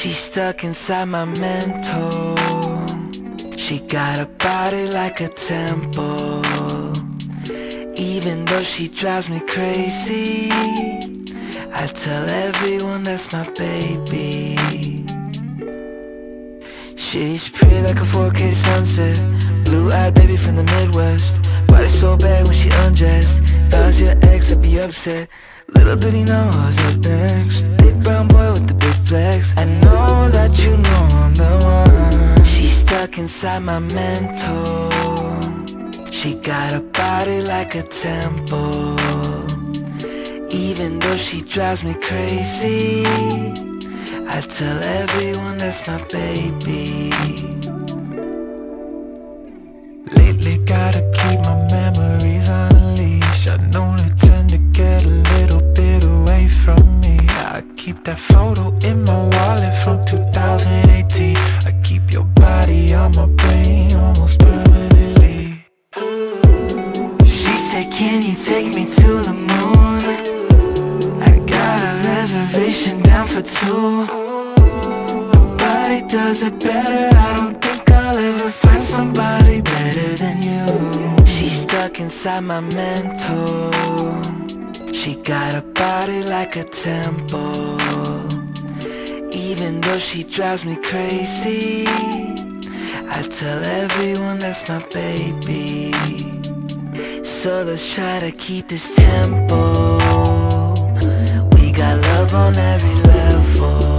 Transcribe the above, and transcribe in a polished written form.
She's stuck inside my mental. She got a body like a temple. Even though she drives me crazy, I tell everyone that's my baby. She's pretty like a 4K sunset, blue-eyed baby from the Midwest. Body so bad when she undressed. If I was your ex, I'd be upset. Little did he know I was up next. Big brown boy with the big flex. I know that you know I'm the one. She's stuck inside my mental. She got a body like a temple. Even though she drives me crazy, I tell everyone that's my baby. Lately gotta keep my memories on a leash. I know they tend to get a little bit away from me. I keep that photo in my wallet from 2018. I keep your body on my brain almost permanently. She said, can you take me to the moon? I got a reservation down for two. Nobody does it better. I don't think I'll ever find somebody better than you. She's stuck inside my mental. She got a body like a temple. Even though she drives me crazy, I tell everyone that's my baby. So let's try to keep this tempo. We got love on every level.